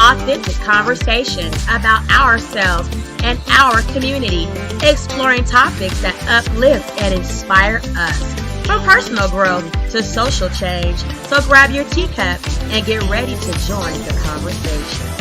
authentic conversations about ourselves and our community, exploring topics that uplift and inspire us. From personal growth to social change. So grab your teacup and get ready to join the conversation.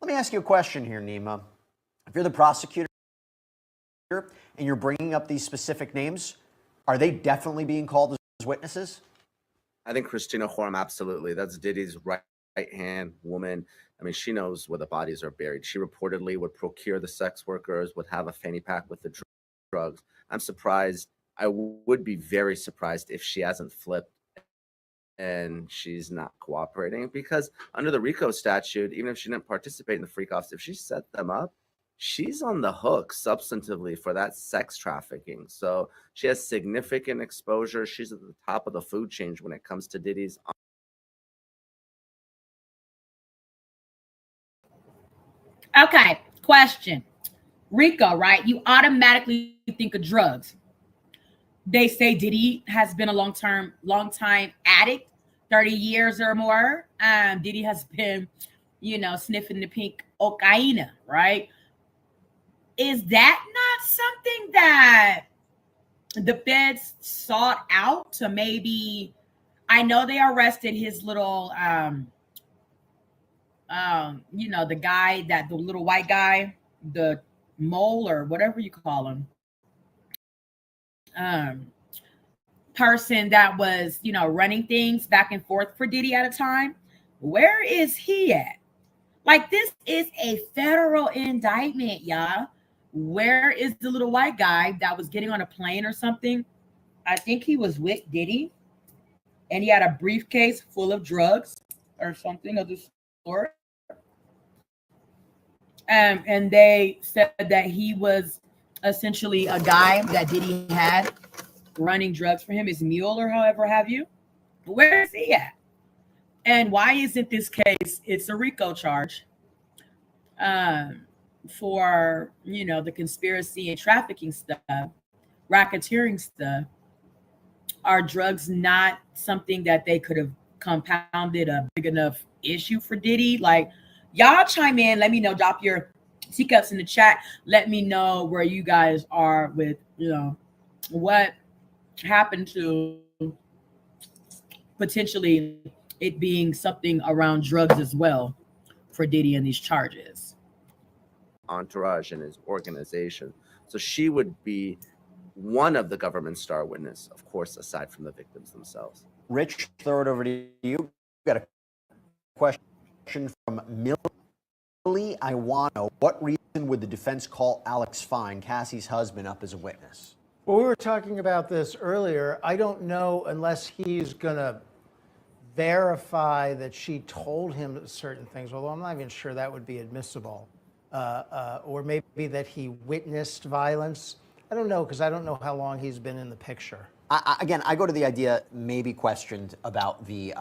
Let me ask you a question here, Nima. If you're the prosecutor and you're bringing up these specific names, are they definitely being called as witnesses? I think Christina Joram, absolutely. That's Diddy's right-hand woman. I mean, she knows where the bodies are buried. She reportedly would procure the sex workers, would have a fanny pack with the drugs. I'm surprised. I would be very surprised if she hasn't flipped and she's not cooperating, because under the RICO statute, even if she didn't participate in the freak-offs, if she set them up, she's on the hook substantively for that sex trafficking. So she has significant exposure. She's at the top of the food chain when it comes to Diddy's. Okay, question. RICO, right? You automatically think of drugs. They say Diddy has been a long time addict, 30 years or more. Diddy has been, sniffing the pink cocaine, right? Is that not something that the feds sought out to maybe? I know they arrested his little, the little white guy, the mole or whatever you call him, person that was, running things back and forth for Diddy at a time. Where is he at? Like, this is a federal indictment, y'all. Where is the little white guy that was getting on a plane or something? I think he was with Diddy, and he had a briefcase full of drugs or something of the sort. And they said that he was essentially a guy that Diddy had running drugs for him, his mule or however have you. Where is he at? And why isn't this case? It's a RICO charge for the conspiracy and trafficking stuff, racketeering stuff. Are drugs not something that they could have compounded a big enough issue for Diddy? Like, y'all chime in. Let me know. Drop your teacups in the chat. Let me know where you guys are with, what happened to potentially it being something around drugs as well for Diddy and these charges. Entourage and his organization. So she would be one of the government star witness, of course, aside from the victims themselves. Rich, throw it over to you. Got a question from Millie. I want to know, what reason would the defense call Alex Fine, Cassie's husband, up as a witness? Well, we were talking about this earlier. I don't know unless he's going to verify that she told him certain things, although I'm not even sure that would be admissible. Or maybe that he witnessed violence. I don't know, because I don't know how long he's been in the picture. Again, I go to the idea maybe questioned about the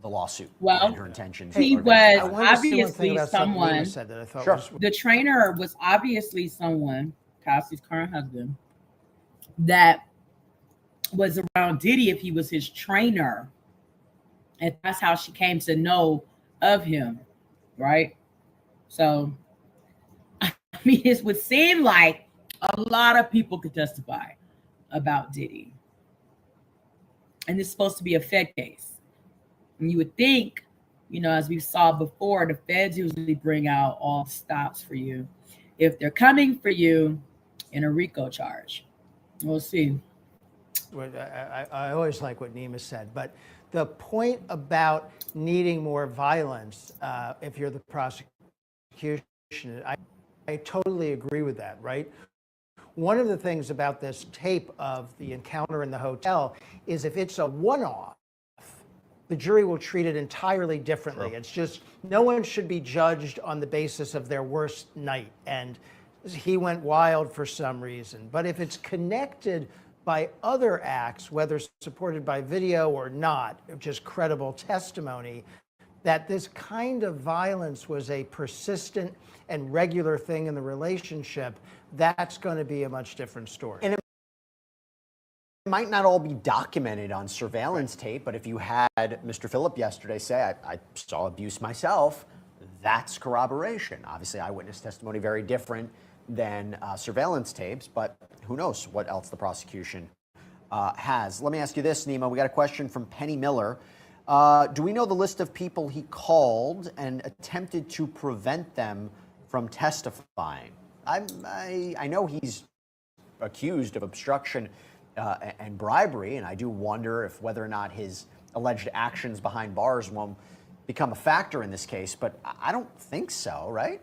lawsuit Well, and her intentions. he or was I wanted to say one thing obviously about something someone. Nina said that I thought Sure. was The trainer was obviously someone, Cassie's current husband, that was around Diddy if he was his trainer. And that's how she came to know of him, right? So, I mean, it would seem like a lot of people could testify about Diddy. And it's supposed to be a Fed case. And you would think, you know, as we saw before, the feds usually bring out all stops for you if they're coming for you in a RICO charge. We'll see. I always like what Nima said, but the point about needing more violence, if you're the prosecution, I totally agree with that, right? One of the things about this tape of the encounter in the hotel is if it's a one-off, the jury will treat it entirely differently. It's just, no one should be judged on the basis of their worst night. And he went wild for some reason. But if it's connected by other acts, whether supported by video or not, just credible testimony, that this kind of violence was a persistent and regular thing in the relationship, that's going to be a much different story. And it might not all be documented on surveillance tape, but if you had Mr. Phillip yesterday say, I saw abuse myself, that's corroboration. Obviously, eyewitness testimony, very different than surveillance tapes, but who knows what else the prosecution has. Let me ask you this, Nima. We got a question from Penny Miller. Do we know the list of people he called and attempted to prevent them from testifying? I know he's accused of obstruction and bribery, and I do wonder if whether or not his alleged actions behind bars won't become a factor in this case, but I don't think so, right?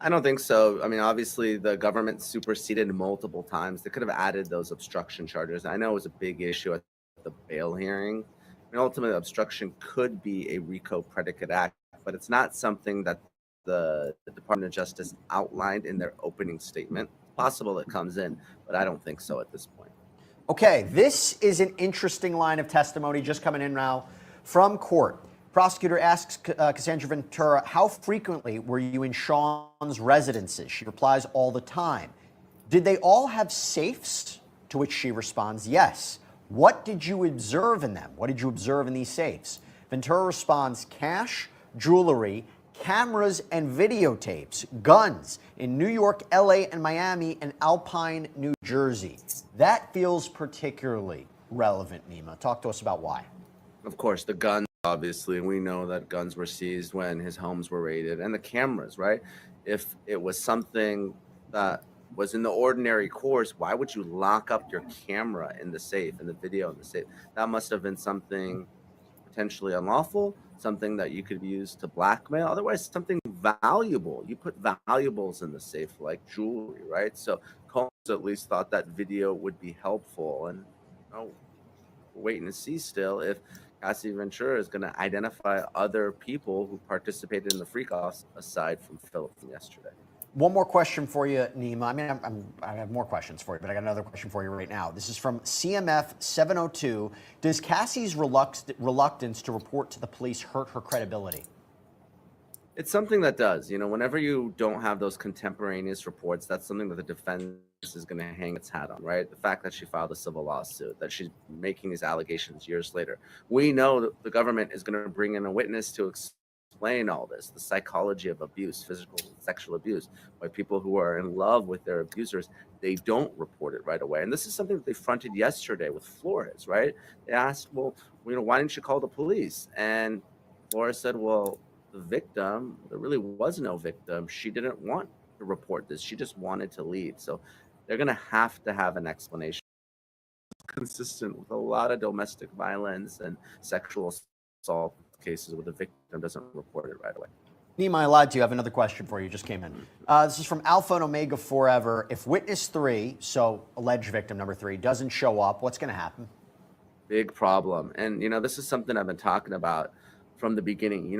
I don't think so. I mean, obviously, the government superseded multiple times. They could have added those obstruction charges. I know it was a big issue at the bail hearing. I mean, ultimately, obstruction could be a RICO predicate act, but it's not something that the Department of Justice outlined in their opening statement. It's possible it comes in, but I don't think so at this point. Okay, this is an interesting line of testimony just coming in now from court. Prosecutor asks Cassandra Ventura, how frequently were you in Sean's residences? She replies, all the time. Did they all have safes? To which she responds, yes. What did you observe in them? What did you observe in these safes? Ventura responds, cash, jewelry, cameras and videotapes, guns in New York, LA, and Miami, and Alpine, New Jersey. That feels particularly relevant, Nima. Talk to us about why. Of course, the guns, obviously, we know that guns were seized when his homes were raided, and the cameras, right? If it was something that was in the ordinary course, why would you lock up your camera in the safe and the video in the safe? That must have been something potentially unlawful, something that you could use to blackmail, otherwise something valuable. You put valuables in the safe like jewelry, right? So Combs at least thought that video would be helpful, and we're waiting to see still if Cassie Ventura is going to identify other people who participated in the freak-offs aside from Philip from yesterday. One more question for you, Nima. I mean, I have more questions for you, but I got another question for you right now. This is from CMF 702. Does Cassie's reluctance to report to the police hurt her credibility? It's something that does. You know, whenever you don't have those contemporaneous reports, that's something that the defense is going to hang its hat on, right? The fact that she filed a civil lawsuit, that she's making these allegations years later. We know that the government is going to bring in a witness to explain all this, the psychology of abuse, physical, sexual abuse, why people who are in love with their abusers, they don't report it right away. And this is something that they fronted yesterday with Flores, right? They asked, well, why didn't you call the police? And Flores said, well, the victim, there really was no victim. She didn't want to report this. She just wanted to leave. So they're going to have an explanation consistent with a lot of domestic violence and sexual assault cases where the victim doesn't report it right away. Nima, I lied to you. I have another question for you. Just came in. This is from Alpha and Omega Forever. If witness 3, so alleged victim number 3, doesn't show up, what's going to happen? Big problem. And, this is something I've been talking about from the beginning.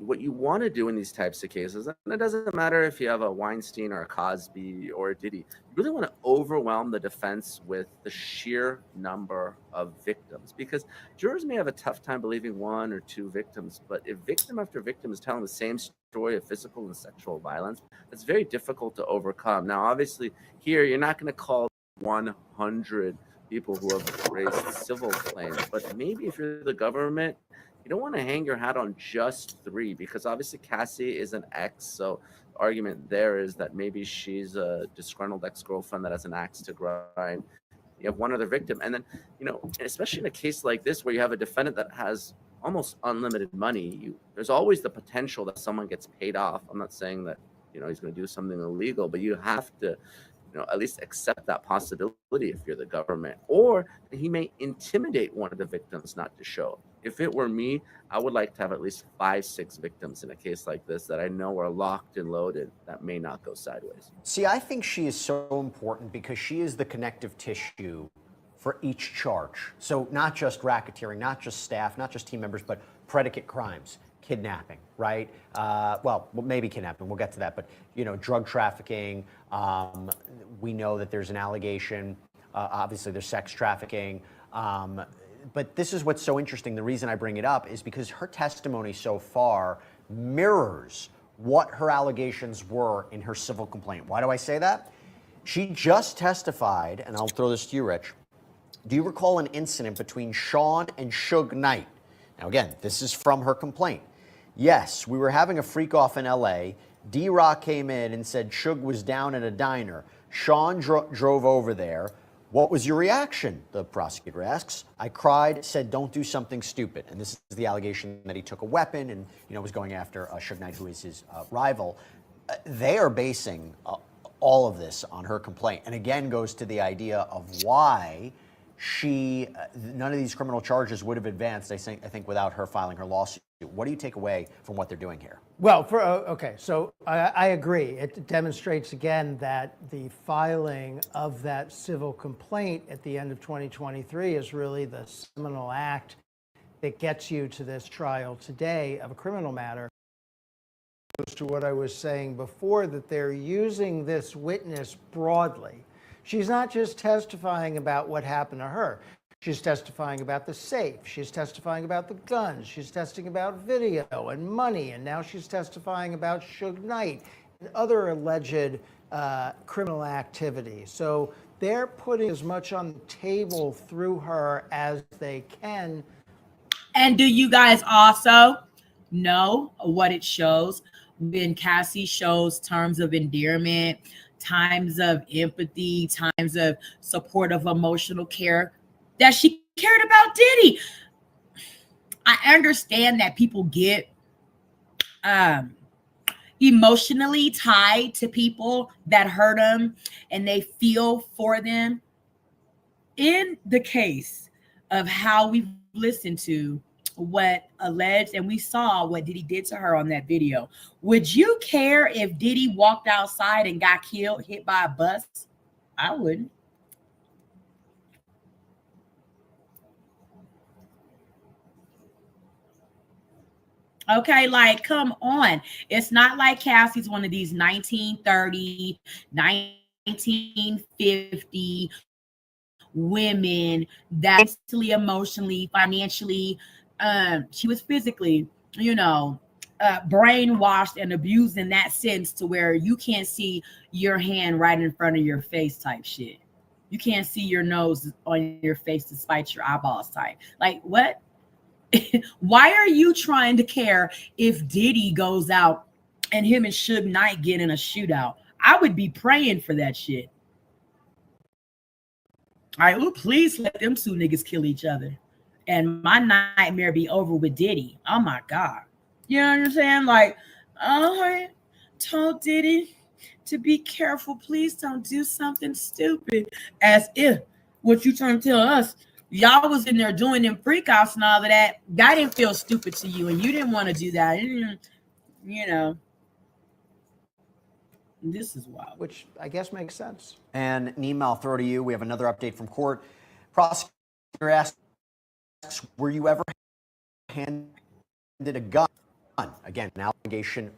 What you want to do in these types of cases, and it doesn't matter if you have a Weinstein or a Cosby or a Diddy, you really want to overwhelm the defense with the sheer number of victims, because jurors may have a tough time believing 1 or 2 victims, but if victim after victim is telling the same story of physical and sexual violence, it's very difficult to overcome. Now, obviously, here you're not going to call 100 people who have raised civil claims, but maybe if you're the government, you don't want to hang your hat on just 3, because obviously Cassie is an ex. So the argument there is that maybe she's a disgruntled ex-girlfriend that has an axe to grind. You have one other victim. And then, especially in a case like this where you have a defendant that has almost unlimited money, there's always the potential that someone gets paid off. I'm not saying that, he's going to do something illegal, but you have to, at least accept that possibility if you're the government. Or he may intimidate one of the victims not to show. If it were me, I would like to have at least 5-6 victims in a case like this that I know are locked and loaded that may not go sideways. See, I think she is so important because she is the connective tissue for each charge. So not just racketeering, not just staff, not just team members, but predicate crimes, kidnapping, right? Well, maybe kidnapping, we'll get to that, but drug trafficking, we know that there's an allegation, obviously there's sex trafficking, but this is what's so interesting. The reason I bring it up is because her testimony so far mirrors what her allegations were in her civil complaint. Why do I say that? She just testified, and I'll throw this to you, Rich. Do you recall an incident between Sean and Suge Knight? Now, again, this is from her complaint. Yes, we were having a freak off in LA. D-Rock came in and said Suge was down at a diner. Sean drove over there. What was your reaction? The prosecutor asks. I cried, said, don't do something stupid. And this is the allegation that he took a weapon and, was going after Suge Knight, who is his rival. They are basing all of this on her complaint. And again, goes to the idea of why none of these criminal charges would have advanced, I think, without her filing her lawsuit. What do you take away from what they're doing here? Well, so I agree. It demonstrates again that the filing of that civil complaint at the end of 2023 is really the seminal act that gets you to this trial today of a criminal matter. As to what I was saying before, that they're using this witness broadly. She's not just testifying about what happened to her. She's testifying about the safe. She's testifying about the guns. She's testifying about video and money. And now she's testifying about Suge Knight and other alleged criminal activity. So they're putting as much on the table through her as they can. And do you guys also know what it shows when Cassie shows terms of endearment, times of empathy, times of supportive emotional care, that she cared about Diddy? I understand that people get emotionally tied to people that hurt them and they feel for them. In the case of how we've listened to what alleged, and we saw what Diddy did to her on that video, would you care if Diddy walked outside and got killed, hit by a bus? I wouldn't. Okay, like, come on. It's not like Cassie's one of these 1930, 1950 women that mentally, emotionally, financially, she was physically, brainwashed and abused in that sense to where you can't see your hand right in front of your face type shit. You can't see your nose on your face despite your eyeballs type. Like, what? Why are you trying to care if Diddy goes out and him and Suge Knight get in a shootout? I would be praying for that shit. All right, well, please let them two niggas kill each other, and my nightmare be over with Diddy. Oh my God, you know what I'm saying? Like, I told Diddy to be careful. Please don't do something stupid. As if what you trying to tell us, y'all was in there doing them freakouts and all of that. That didn't feel stupid to you, and you didn't want to do that. You know. This is wild. Which I guess makes sense. And Nima, I'll throw to you. We have another update from court. Prosecutor asks, were you ever handed a gun? Again, an allegation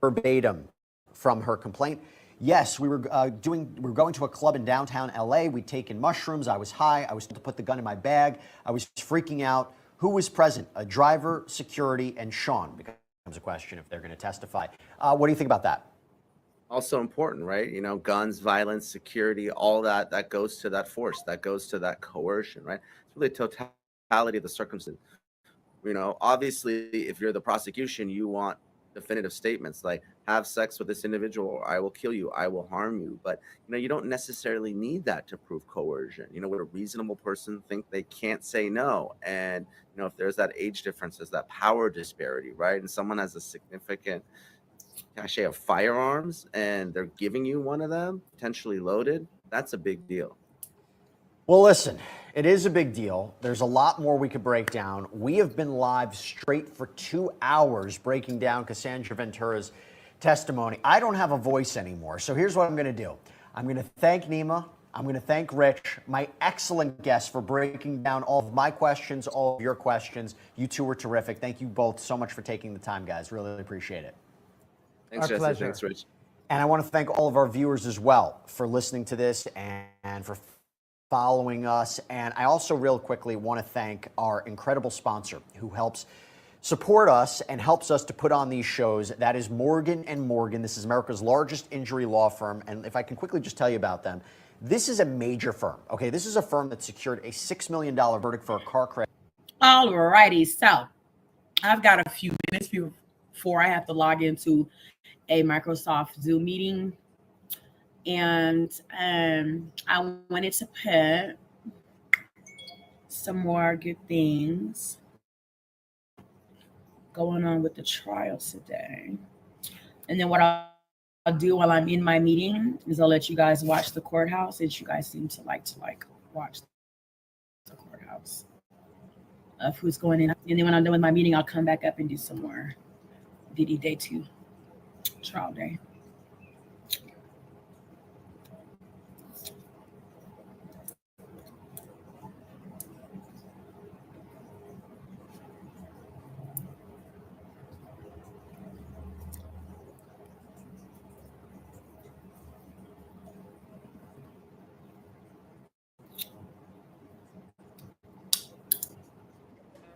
verbatim from her complaint. Yes, we were going to a club in downtown LA. We'd taken mushrooms. I was high. I was told to put the gun in my bag. I was freaking out. Who was present? A driver, security, and Sean. Becomes a question if they're going to testify. What do you think about that? Also important, right? You know, guns, violence, security, all that goes to that force, that goes to that coercion, right? It's really totality of the circumstance. You know, obviously, if you're the prosecution, you want definitive statements like have sex with this individual or I will kill you, I will harm you. But, you know, you don't necessarily need that to prove coercion. You know, would a reasonable person think they can't say no? And, you know, if there's that age difference, there's that power disparity, right? And someone has a significant cache of firearms and they're giving you one of them, potentially loaded, that's a big deal. Well, listen, it is a big deal. There's a lot more we could break down. We have been live straight for 2 hours breaking down Cassandra Ventura's testimony. I don't have a voice anymore, so here's what I'm going to do. I'm going to thank Nima. I'm going to thank Rich, my excellent guests, for breaking down all of my questions, all of your questions. You two were terrific. Thank you both so much for taking the time, guys. Really appreciate it. Thanks, Jesse. Pleasure. Thanks, Rich. And I want to thank all of our viewers as well for listening to this and for following us. And I also real quickly want to thank our incredible sponsor who helps support us and helps us to put on these shows. That is Morgan & Morgan. This is America's largest injury law firm. And if I can quickly just tell you about them, this is a major firm. Okay, this is a firm that secured a $6 million verdict for a car crash. All righty. So I've got a few minutes before I have to log into a Microsoft Zoom meeting. And I wanted to put some more good things going on with the trial today. And then what I'll do while I'm in my meeting is I'll let you guys watch the courthouse, since you guys seem to like watch the courthouse of who's going in. And then when I'm done with my meeting, I'll come back up and do some more Diddy Day 2 trial day.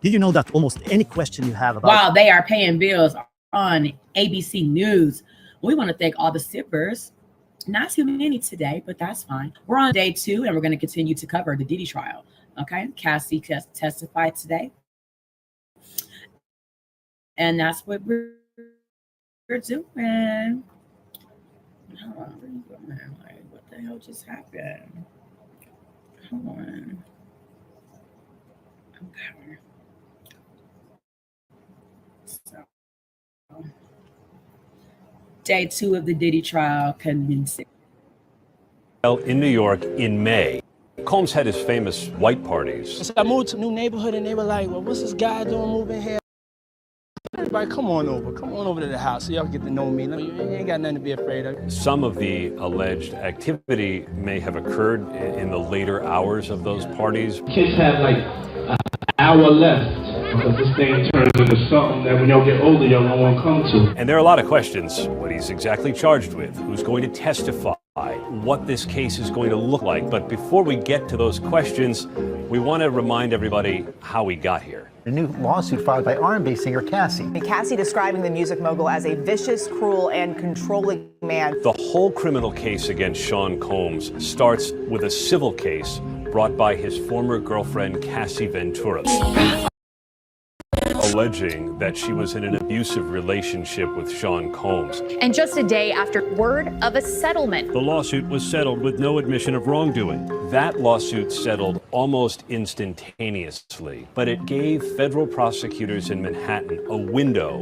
Did you know that almost any question you have about While they are paying bills on ABC News, we want to thank all the sippers. Not too many today, but that's fine. We're on day 2, and we're going to continue to cover the Diddy trial. Okay, Cassie testified today, and that's what we're doing. Hold on, like, what the hell just happened? Hold on. Okay. So, day 2 of the Diddy trial convincing. In New York in May. Combs had his famous white parties. So I moved to a new neighborhood and they were like, well, what's this guy doing moving here? Everybody, come on over to the house so y'all can get to know me. You ain't got nothing to be afraid of. Some of the alleged activity may have occurred in the later hours of those parties. Kids have like an hour left because this thing turns into something that when y'all get older, y'all don't want to come to. And there are a lot of questions. What he's exactly charged with, who's going to testify, what this case is going to look like. But before we get to those questions, we want to remind everybody how we got here. a new lawsuit filed by R&B singer Cassie? Cassie describing the music mogul as a vicious, cruel, and controlling man. The whole criminal case against Sean Combs starts with a civil case brought by his former girlfriend, Cassie Ventura. alleging that she was in an abusive relationship with Sean Combs. And just a day after word of a settlement. The lawsuit was settled with no admission of wrongdoing. That lawsuit settled almost instantaneously, but it gave federal prosecutors in Manhattan a window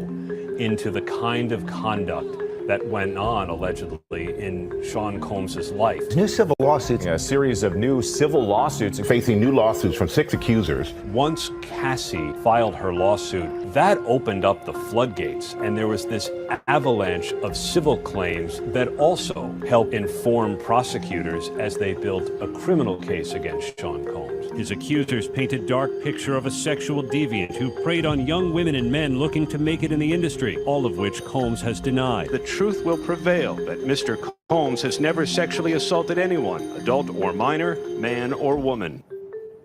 into the kind of conduct that went on, allegedly, in Sean Combs' life. New civil lawsuits. A series of new civil lawsuits facing new lawsuits from 6 accusers. Once Cassie filed her lawsuit, that opened up the floodgates, and there was this avalanche of civil claims that also helped inform prosecutors as they built a criminal case against Sean Combs. His accusers painted a dark picture of a sexual deviant who preyed on young women and men looking to make it in the industry, all of which Combs has denied. The truth will prevail that Mr. Combs has never sexually assaulted anyone, adult or minor, man or woman.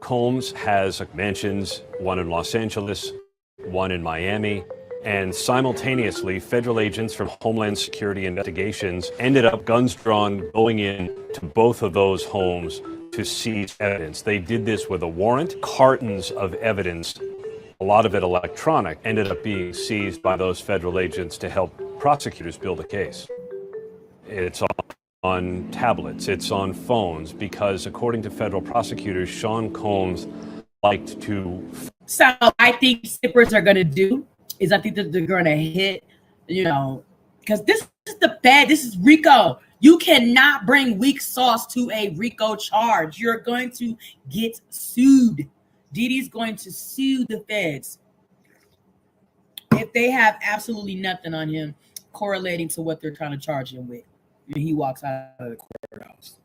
Combs has mansions, one in Los Angeles, one in Miami, and simultaneously, federal agents from Homeland Security Investigations ended up, guns drawn, going in to both of those homes to seize evidence. They did this with a warrant. Cartons of evidence, a lot of it electronic, ended up being seized by those federal agents to help prosecutors build a case. It's on tablets, it's on phones, because according to federal prosecutors, Sean Combs liked to... So I think zippers are going to do is I think that they're going to hit, because this is the Fed. This is RICO. You cannot bring weak sauce to a RICO charge. You're going to get sued. Didi's going to sue the feds if they have absolutely nothing on him correlating to what they're trying to charge him with when he walks out of the courthouse.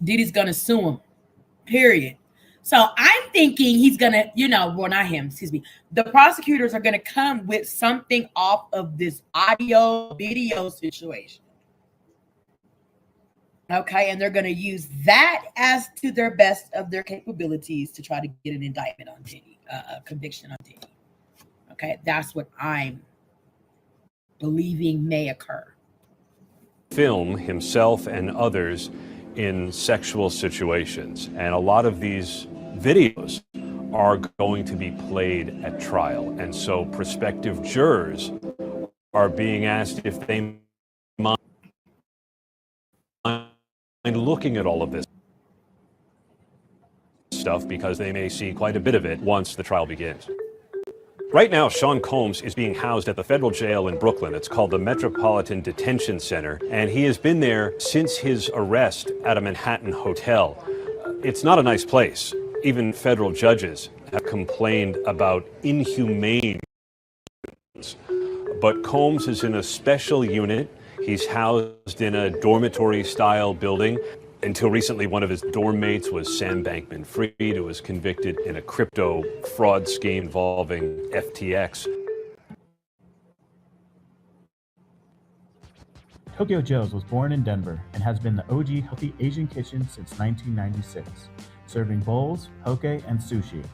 Didi's going to sue him, period. So I'm thinking he's going to, well, not him, excuse me. The prosecutors are going to come with something off of this audio video situation. Okay, and they're going to use that as to their best of their capabilities to try to get an indictment on Diddy, a conviction on Diddy. Okay, that's what I'm believing may occur. Film himself and others in sexual situations, and a lot of these videos are going to be played at trial, and so prospective jurors are being asked if they mind looking at all of this stuff, because they may see quite a bit of it once the trial begins. Right now, Sean Combs is being housed at the federal jail in Brooklyn. It's called the Metropolitan Detention Center, and he has been there since his arrest at a Manhattan hotel. It's not a nice place. Even federal judges have complained about inhumane, but Combs is in a special unit. He's housed in a dormitory-style building. Until recently, one of his dorm mates was Sam Bankman-Fried, who was convicted in a crypto fraud scheme involving FTX. Tokyo Joe's was born in Denver and has been the OG healthy Asian kitchen since 1996, serving bowls, poke, and sushi.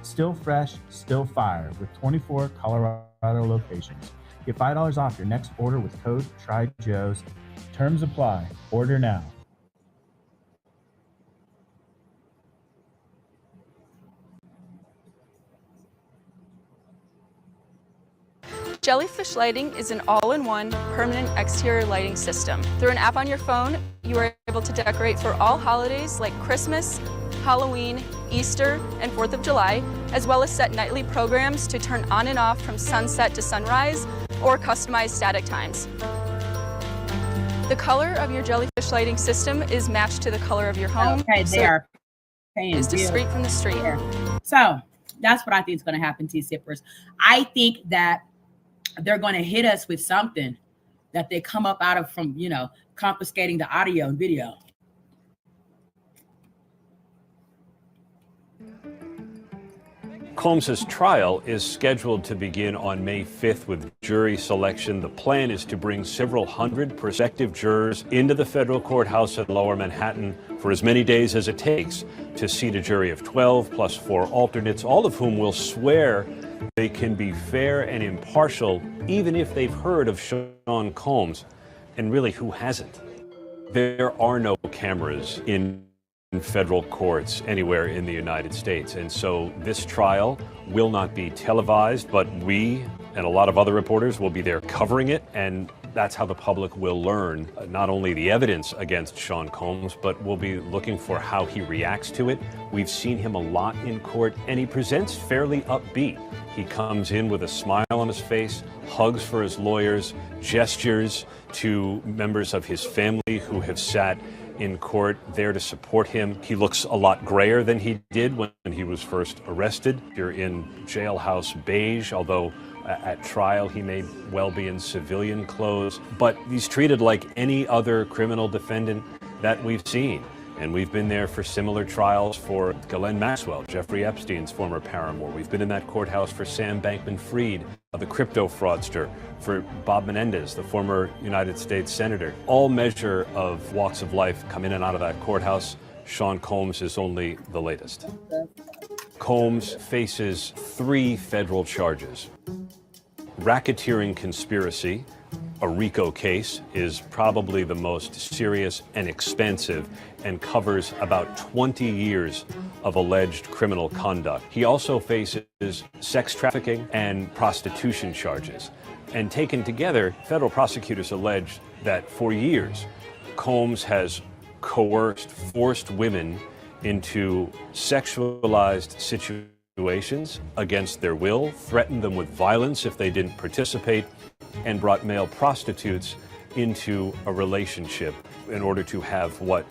Still fresh, still fire, with 24 Colorado locations. Get $5 off your next order with code TRYJOES. Terms apply. Order now. Jellyfish Lighting is an all-in-one permanent exterior lighting system. Through an app on your phone, you are able to decorate for all holidays like Christmas, Halloween, Easter, and 4th of July, as well as set nightly programs to turn on and off from sunset to sunrise, or customize static times. The color of your Jellyfish lighting system is matched to the color of your home. Okay, they are paying. It's discreet from the street. So that's what I think is going to happen to zippers. I think that they're going to hit us with something that they come up out of from, confiscating the audio and video. Combs' trial is scheduled to begin on May 5th with jury selection. The plan is to bring several hundred prospective jurors into the federal courthouse at Lower Manhattan for as many days as it takes to seat a jury of 12 plus 4 alternates, all of whom will swear they can be fair and impartial, even if they've heard of Sean Combs. And really, who hasn't? There are no cameras in federal courts anywhere in the United States. And so this trial will not be televised, but we and a lot of other reporters will be there covering it, and that's how the public will learn not only the evidence against Sean Combs, but we'll be looking for how he reacts to it. We've seen him a lot in court, and he presents fairly upbeat. He comes in with a smile on his face, hugs for his lawyers, gestures to members of his family who have sat in court there to support him. He looks a lot grayer than he did when he was first arrested. You're in jailhouse beige, although at trial he may well be in civilian clothes. But he's treated like any other criminal defendant that we've seen. And we've been there for similar trials for Ghislaine Maxwell, Jeffrey Epstein's former paramour. We've been in that courthouse for Sam Bankman-Fried, the crypto fraudster, for Bob Menendez, the former United States Senator. All measure of walks of life come in and out of that courthouse. Sean Combs is only the latest. Combs faces 3 federal charges. Racketeering conspiracy, a RICO case, is probably the most serious and expensive and covers about 20 years of alleged criminal conduct. He also faces sex trafficking and prostitution charges. And taken together, federal prosecutors allege that for years, Combs has coerced, forced women into sexualized situations against their will, threatened them with violence if they didn't participate, and brought male prostitutes into a relationship in order to have what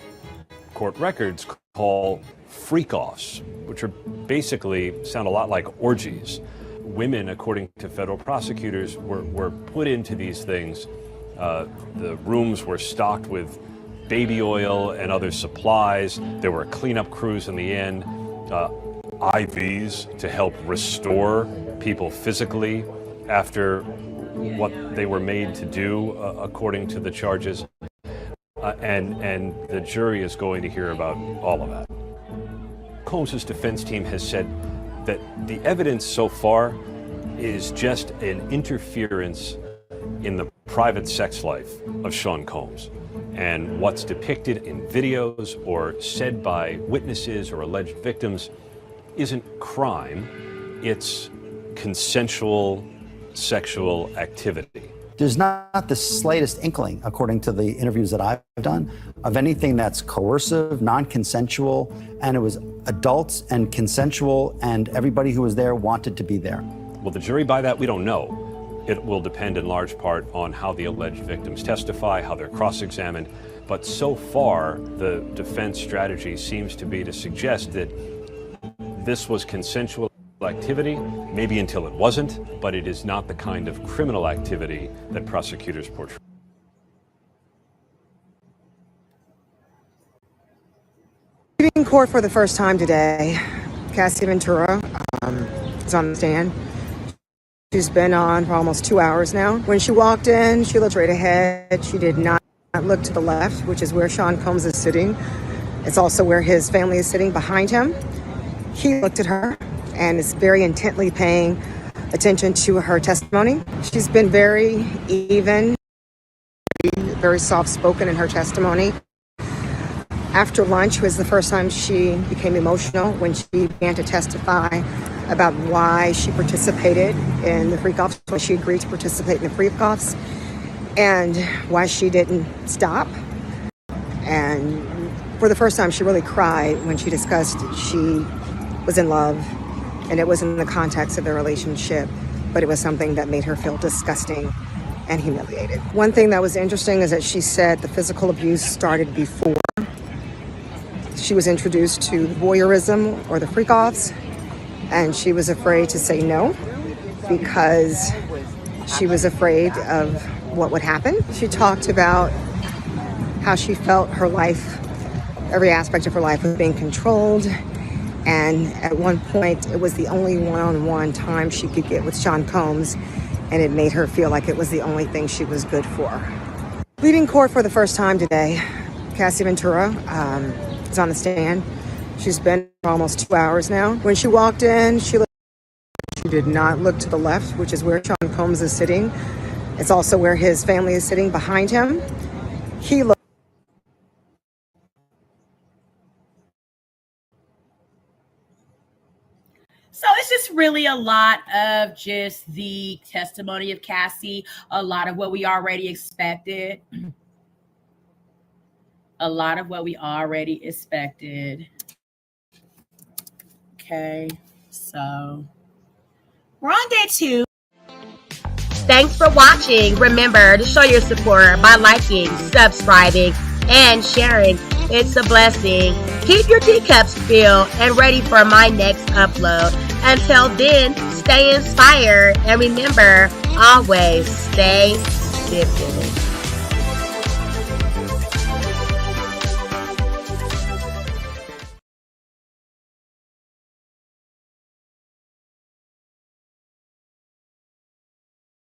court records call freak-offs, which are basically sound a lot like orgies. Women, according to federal prosecutors, were put into these things. The rooms were stocked with baby oil and other supplies. There were cleanup crews in the end, IVs to help restore people physically after what they were made to do, according to the charges. And the jury is going to hear about all of that. Combs' defense team has said that the evidence so far is just an interference in the private sex life of Sean Combs. And what's depicted in videos or said by witnesses or alleged victims isn't crime, it's consensual sexual activity. There's not the slightest inkling, according to the interviews that I've done, of anything that's coercive, non-consensual, and it was adults and consensual, and everybody who was there wanted to be there. Will the jury buy that? We don't know. It will depend in large part on how the alleged victims testify, how they're cross-examined. But so far, the defense strategy seems to be to suggest that this was consensual activity, maybe until it wasn't, but it is not the kind of criminal activity that prosecutors portray. In court for the first time today, Cassie Ventura is on the stand. She's been on for almost 2 hours now. When she walked in, she looked right ahead. She did not look to the left, which is where Sean Combs is sitting. It's also where his family is sitting behind him. He looked at her and is very intently paying attention to her testimony. She's been very even, very soft-spoken in her testimony. After lunch was the first time she became emotional when she began to testify about why she participated in the freak-offs, when she agreed to participate in the freak-offs, and why she didn't stop. And for the first time, she really cried when she discussed she was in love, and it was in the context of their relationship, but it was something that made her feel disgusting and humiliated. One thing that was interesting is that she said the physical abuse started before she was introduced to voyeurism or the freak-offs, and she was afraid to say no because she was afraid of what would happen. She talked about how she felt her life, every aspect of her life was being controlled, and at one point it was the only one-on-one time she could get with Sean Combs, and it made her feel like it was the only thing she was good for. Leaving court for the first time today, Cassie Ventura is on the stand. She's been for almost 2 hours now. When she walked in, she did not look to the left, which is where Sean Combs is sitting. It's also where his family is sitting behind him. He looked So it's just really a lot of just the testimony of Cassie, a lot of what we already expected. A lot of what we already expected. Okay, so we're on day 2. Thanks for watching. Remember to show your support by liking, subscribing, and sharing. It's a blessing. Keep your teacups filled and ready for my next upload. Until then, stay inspired and remember, always stay dipping.